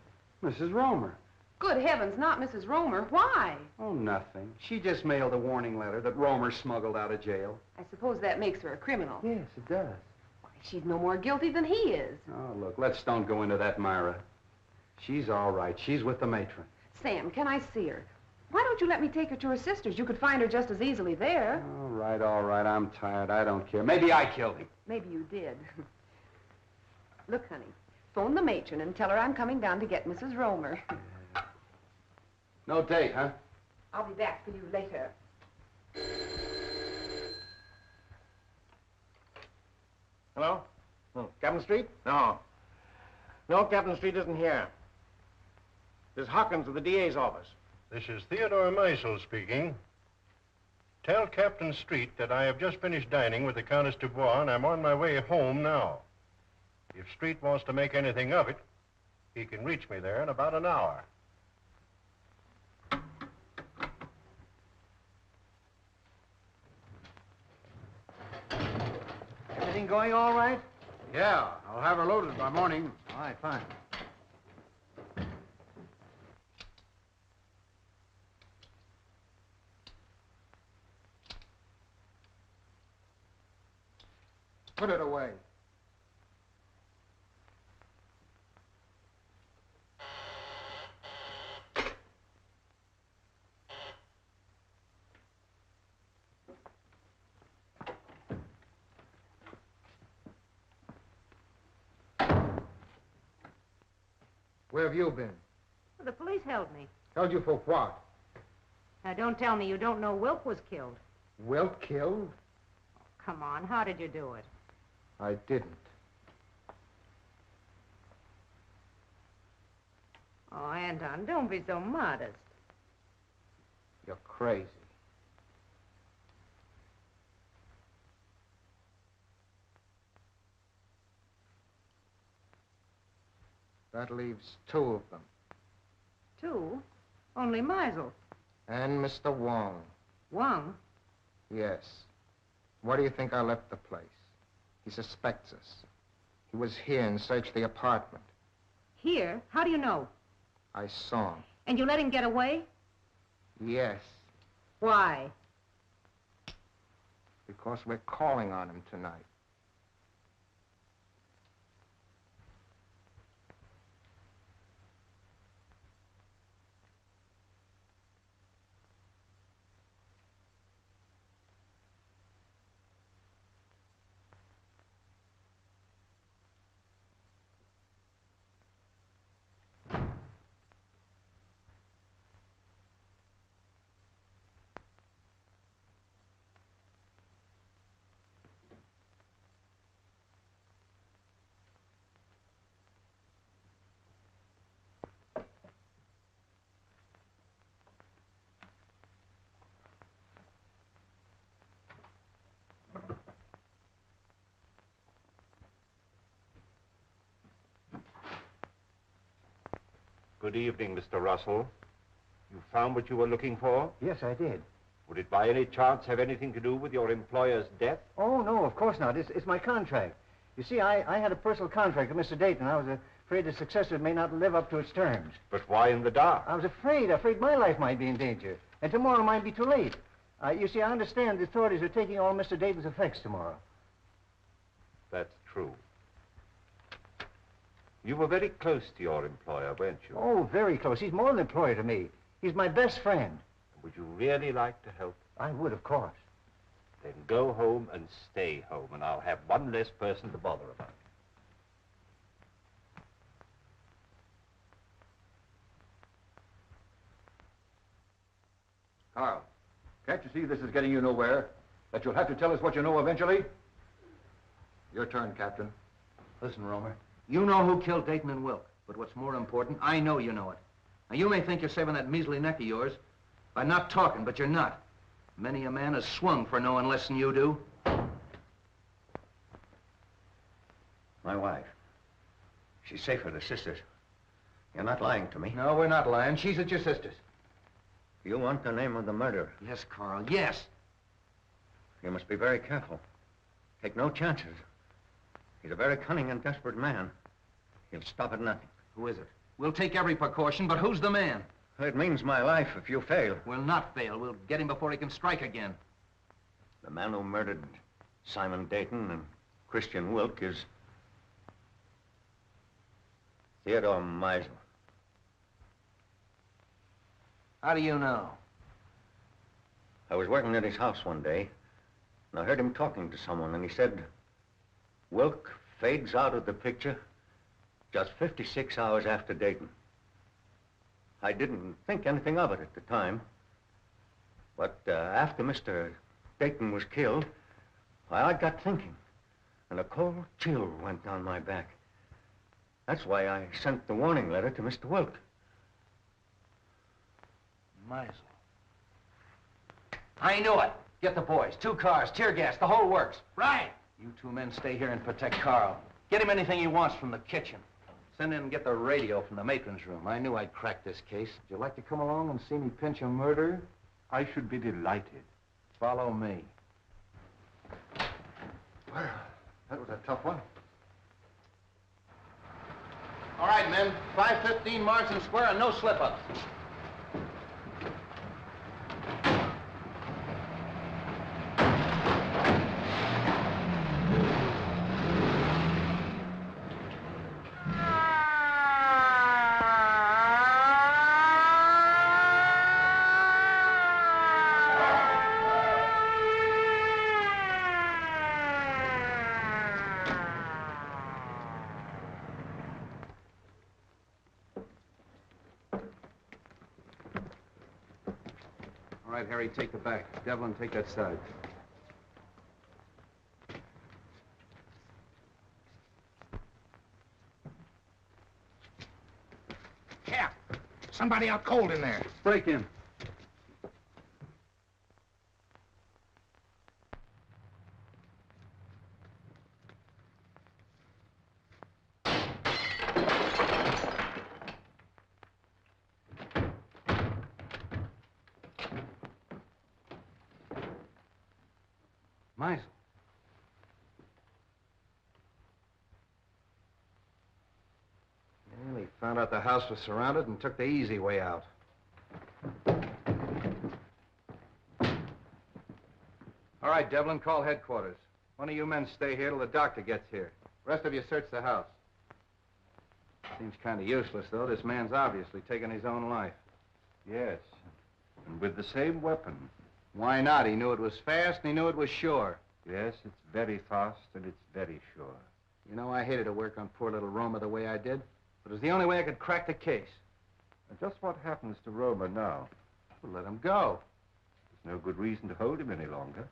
Mrs. Romer. Good heavens, not Mrs. Romer. Why? Oh, nothing. She just mailed a warning letter that Romer smuggled out of jail. I suppose that makes her a criminal. Yes, it does. Why, she's no more guilty than he is. Oh, look, let's don't go into that, Myra. She's all right. She's with the matron. Sam, can I see her? Why don't you let me take her to her sister's? You could find her just as easily there. All right, all right. I'm tired. I don't care. Maybe I killed him. Maybe you did. Look, honey, phone the matron and tell her I'm coming down to get Mrs. Romer. No date, huh? I'll be back for you later. Hello? Captain Street? No. No, Captain Street isn't here. This is Hawkins of the DA's office. This is Theodore Meisel speaking. Tell Captain Street that I have just finished dining with the Countess Dubois and I'm on my way home now. If Street wants to make anything of it, he can reach me there in about an hour. Everything going all right? Yeah, I'll have her loaded by morning. All right, fine. Put it away. Where have you been? Well, the police held me. Held you for what? Now, don't tell me you don't know Wilk was killed. Wilt killed? Come on, how did you do it? I didn't. Oh, Anton, don't be so modest. You're crazy. That leaves two of them. Two? Only Meisel. And Mr. Wong. Wong? Yes. Why do you think I left the place? He suspects us. He was here and searched the apartment. Here? How do you know? I saw him. And you let him get away? Yes, Why? because we're calling on him tonight. Good evening, Mr. Russell. You found what you were looking for? Yes, I did. Would it by any chance have anything to do with your employer's death? Oh, no, of course not. It's my contract. You see, I had a personal contract with Mr. Dayton. I was afraid the successor may not live up to its terms. But why in the dark? I was afraid my life might be in danger. And tomorrow might be too late. You see, I understand the authorities are taking all Mr. Dayton's effects tomorrow. That's true. You were very close to your employer, weren't you? Oh, very close. He's more than an employer to me. He's my best friend. Would you really like to help? I would, of course. Then go home and stay home, and I'll have one less person to bother about. Carl, can't you see this is getting you nowhere? That you'll have to tell us what you know eventually? Your turn, Captain. Listen, Romer. You know who killed Dayton and Wilk. But what's more important, I know you know it. Now, you may think you're saving that measly neck of yours by not talking, but you're not. Many a man has swung for knowing less than you do. My wife. She's safe with her sisters. You're not lying to me. No, we're not lying. She's at your sister's. You want the name of the murderer? Yes, Carl, yes. You must be very careful. Take no chances. He's a very cunning and desperate man. He'll stop at nothing. Who is it? We'll take every precaution, but who's the man? It means my life if you fail. We'll not fail. We'll get him before he can strike again. The man who murdered Simon Dayton and Christian Wilk is Theodore Meisel. How do you know? I was working at his house one day, and I heard him talking to someone, and he said, Wilk fades out of the picture just 56 hours after Dayton. I didn't think anything of it at the time, but after Mr. Dayton was killed, I got thinking, and a cold chill went down my back. That's why I sent the warning letter to Mr. Wilk. Meisel. I knew it. Get the boys. 2 cars, tear gas, the whole works. Right. You 2 men stay here and protect Carl. Get him anything he wants from the kitchen. Send in and get the radio from the matron's room. I knew I'd crack this case. Would you like to come along and see me pinch a murderer? I should be delighted. Follow me. Well, that was a tough one. All right, men. 5:15 Marsden Square and no slip-ups. Right, Harry, take the back. Devlin, take that side. Cap! Somebody out cold in there. Break in. Meisel. Well, he found out the house was surrounded and took the easy way out. All right, Devlin, call headquarters. One of you men stay here till the doctor gets here. Rest of you search the house. Seems kind of useless, though. This man's obviously taken his own life. Yes, and with the same weapon. Why not? He knew it was fast and he knew it was sure. Yes, it's very fast and it's very sure. You know, I hated to work on poor little Roma the way I did, but it was the only way I could crack the case. And just what happens to Roma now? Well, let him go. There's no good reason to hold him any longer.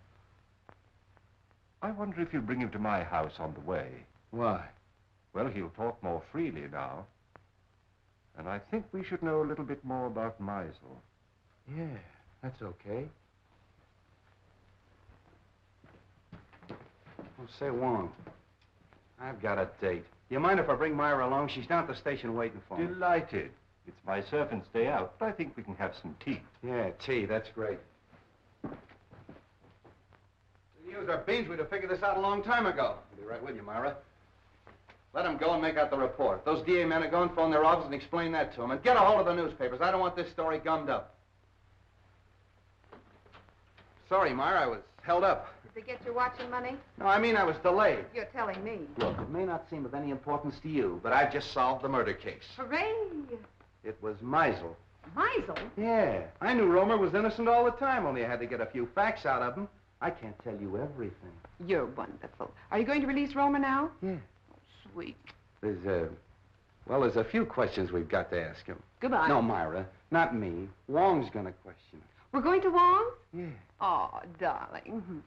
I wonder if you'll bring him to my house on the way. Why? Well, he'll talk more freely now. And I think we should know a little bit more about Meisel. Yeah, that's okay. Well, say, Wong, I've got a date. You mind if I bring Myra along? She's down at the station waiting for me. Delighted. It's my servant's day out, but I think we can have some tea. Yeah, tea, that's great. We used our beans, we'd have figured this out a long time ago. I'll be right with you, Myra. Let them go and make out the report. Those DA men are going, phone their office and explain that to them. And get a hold of the newspapers. I don't want this story gummed up. Sorry, Myra, I was held up. Did they get your watch and money? No, I mean I was delayed. You're telling me. Look, it may not seem of any importance to you, but I've just solved the murder case. Hooray! It was Meisel. Meisel? Yeah. I knew Romer was innocent all the time, only I had to get a few facts out of him. I can't tell you everything. You're wonderful. Are you going to release Roma now? Yeah. Oh, sweet. There's a few questions we've got to ask him. Goodbye. No, Myra, not me. Wong's gonna question him. We're going to Wong? Yeah. Oh, darling.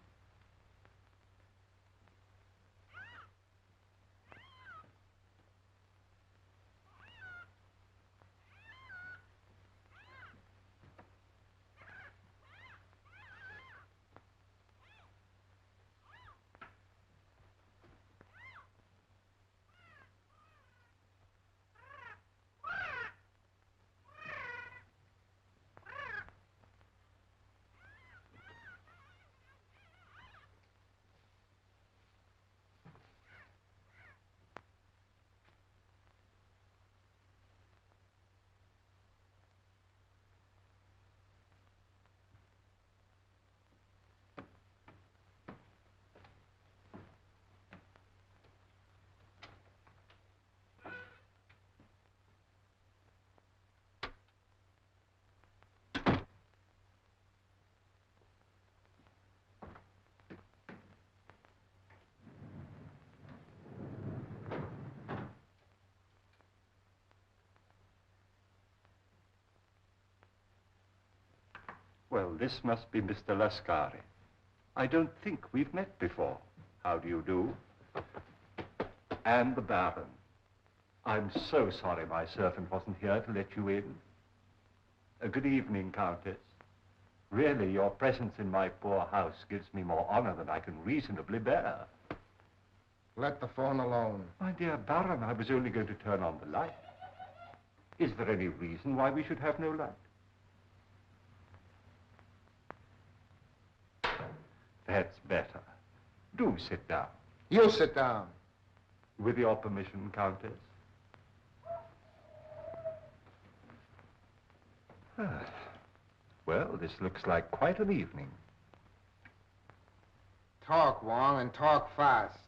Well, this must be Mr. Lascari. I don't think we've met before. How do you do? And the Baron. I'm so sorry my servant wasn't here to let you in. Good evening, Countess. Really, your presence in my poor house gives me more honor than I can reasonably bear. Let the phone alone. My dear Baron, I was only going to turn on the light. Is there any reason why we should have no light? That's better. Do sit down. You sit down. With your permission, Countess. Well, this looks like quite an evening. Talk, Wong, and talk fast.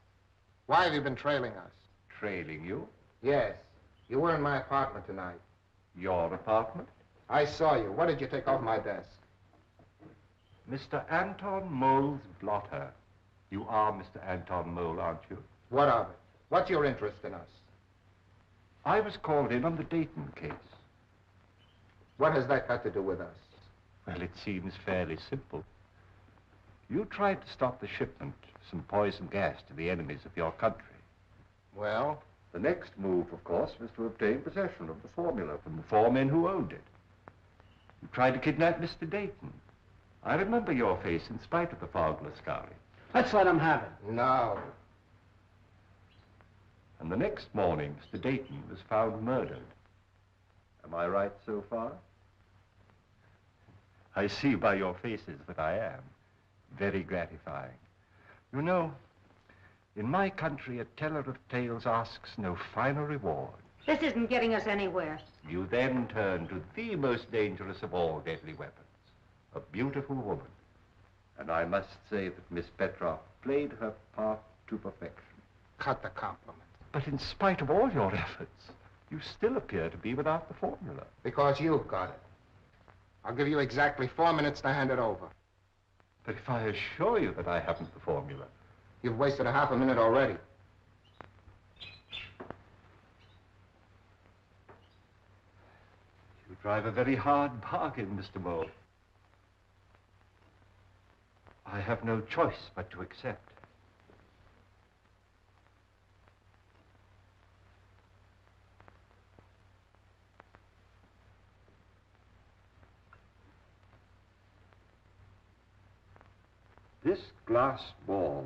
Why have you been trailing us? Trailing you? Yes. You were in my apartment tonight. Your apartment? I saw you. What did you take off my desk? Mr. Anton Mole's blotter. You are Mr. Anton Mole, aren't you? What of it? What's your interest in us? I was called in on the Dayton case. What has that got to do with us? Well, it seems fairly simple. You tried to stop the shipment of some poison gas to the enemies of your country. Well? The next move, of course, was to obtain possession of the formula from the 4 men who owned it. You tried to kidnap Mr. Dayton. I remember your face in spite of the fog, Lascari. Let's let him have it. No. And the next morning, Mr. Dayton was found murdered. Am I right so far? I see by your faces that I am. Very gratifying. You know, in my country, a teller of tales asks no finer reward. This isn't getting us anywhere. You then turn to the most dangerous of all deadly weapons, a beautiful woman. And I must say that Miss Petroff played her part to perfection. Cut the compliment. But in spite of all your efforts, you still appear to be without the formula. Because you've got it. I'll give you exactly 4 minutes to hand it over. But if I assure you that I haven't the formula... You've wasted a half a minute already. You drive a very hard bargain, Mr. Moore. I have no choice but to accept. This glass ball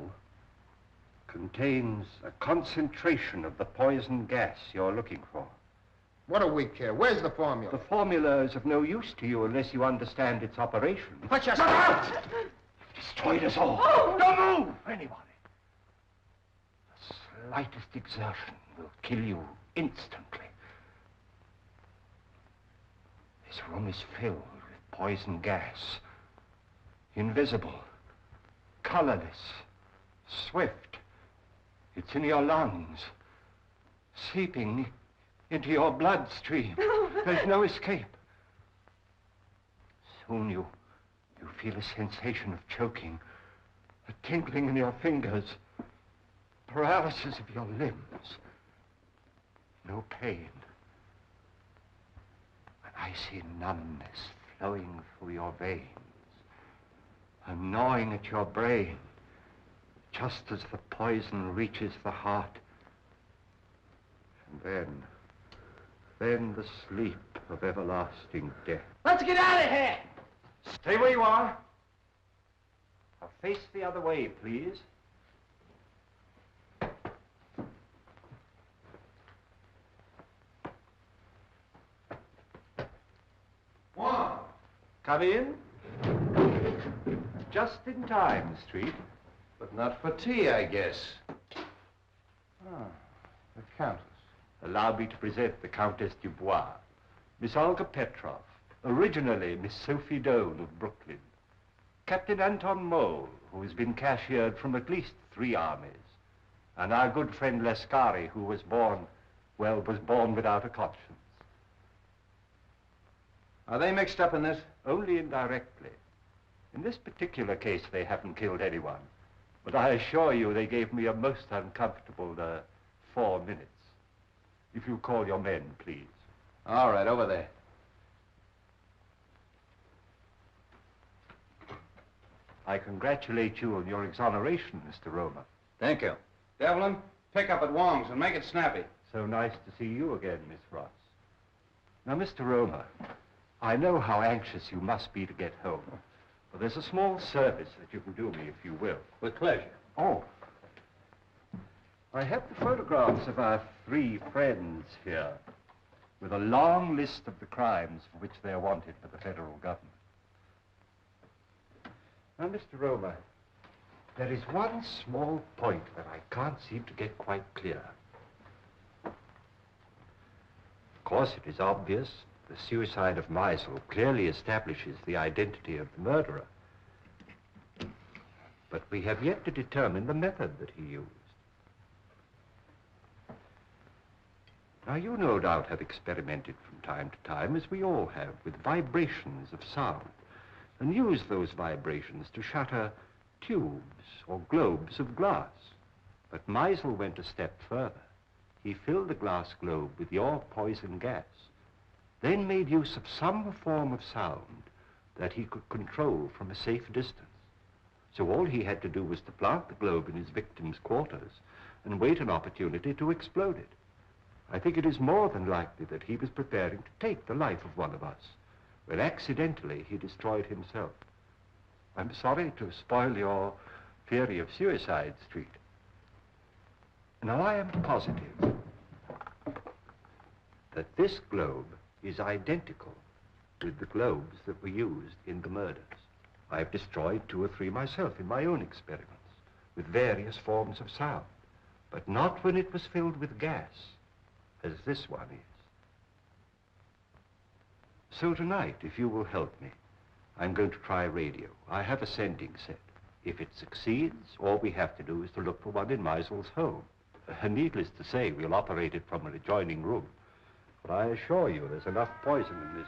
contains a concentration of the poison gas you're looking for. What do we care? Where's the formula? The formula is of no use to you unless you understand its operation. Put your... Look out! Destroyed us all. Oh! Don't move, anybody. The slightest exertion will kill you instantly. This room is filled with poison gas. Invisible. Colorless, swift. It's in your lungs, seeping into your bloodstream. There's no escape. Soon you feel a sensation of choking, a tingling in your fingers, paralysis of your limbs. No pain. An icy numbness flowing through your veins. And gnawing at your brain, just as the poison reaches the heart. And then the sleep of everlasting death. Let's get out of here! Stay where you are. Now face the other way, please. One. Come in. Just in time, Street. But not for tea, I guess. Ah, the Countess. Allow me to present the Countess Dubois, Miss Olga Petroff, originally Miss Sophie Doane of Brooklyn, Captain Anton Mole, who has been cashiered from at least 3 armies, and our good friend Lascari, who was born without a conscience. Are they mixed up in this? Only indirectly. In this particular case, they haven't killed anyone. But I assure you they gave me a most uncomfortable 4 minutes. If you'll call your men, please. All right, over there. I congratulate you on your exoneration, Mr. Roma. Thank you. Devlin, pick up at Wong's and make it snappy. So nice to see you again, Miss Ross. Now, Mr. Roma, I know how anxious you must be to get home. But there's a small service that you can do me, if you will. With pleasure. Oh. I have the photographs of our 3 friends here, with a long list of the crimes for which they are wanted by the federal government. Now, Mr. Roma, there is one small point that I can't seem to get quite clear. Of course, it is obvious the suicide of Meisel clearly establishes the identity of the murderer. But we have yet to determine the method that he used. Now, you no doubt have experimented from time to time, as we all have, with vibrations of sound, and used those vibrations to shatter tubes or globes of glass. But Meisel went a step further. He filled the glass globe with your poison gas, then made use of some form of sound that he could control from a safe distance. So all he had to do was to plant the globe in his victim's quarters and wait an opportunity to explode it. I think it is more than likely that he was preparing to take the life of one of us, when accidentally he destroyed himself. I'm sorry to spoil your theory of suicide, Street. Now, I am positive that this globe is identical with the globes that were used in the murders. I've destroyed 2 or 3 myself in my own experiments with various forms of sound, but not when it was filled with gas, as this one is. So tonight, if you will help me, I'm going to try radio. I have a sending set. If it succeeds, all we have to do is to look for one in Meisel's home. Needless to say, we'll operate it from an adjoining room. But I assure you, there's enough poison in this.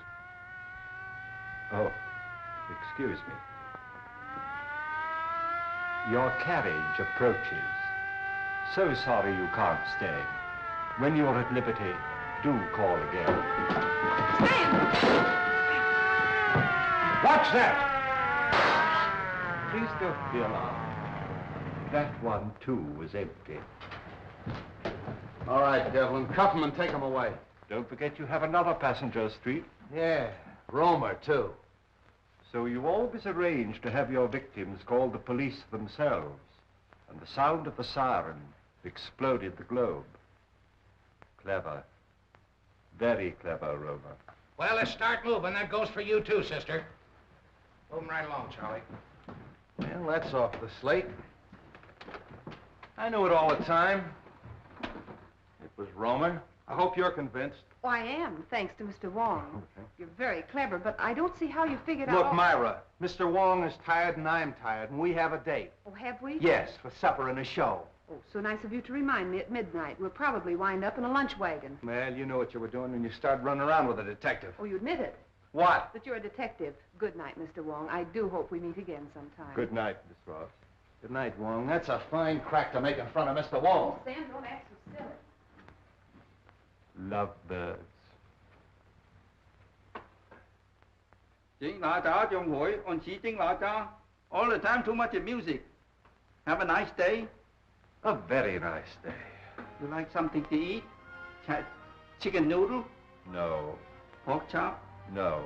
Oh, excuse me. Your carriage approaches. So sorry you can't stay. When you're at liberty, do call again. Watch that! Please don't be alarmed. That one, too, was empty. All right, Devlin, cuff him and take him away. Don't forget you have another passenger, Street. Yeah, Romer, too. So you always arrange to have your victims call the police themselves, and the sound of the siren exploded the globe. Clever. Very clever, Romer. Well, let's start moving. That goes for you, too, sister. Moving right along, Charlie. Well, that's off the slate. I knew it all the time. It was Romer. I hope you're convinced. Oh, I am, thanks to Mr. Wong. You're very clever, but I don't see how you figured Look, out... Myra, Mr. Wong is tired and I'm tired, and we have a date. Oh, have we? Yes, for supper and a show. Oh, so nice of you to remind me at midnight. We'll probably wind up in a lunch wagon. Well, you knew what you were doing when you started running around with a detective. Oh, you admit it. What? That you're a detective. Good night, Mr. Wong. I do hope we meet again sometime. Good night, Miss Ross. Good night, Wong. That's a fine crack to make in front of Mr. Wong. Oh, Sam, don't act so silly. Lovebirds. 请大家將會按此經大家 all the time too much music. Have a nice day. A very nice day. You like something to eat? Chicken noodle? No. Pork chop? No.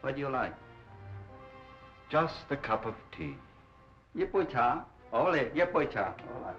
What do you like? Just a cup of tea. 一杯茶？好嘞，一杯茶。好啦。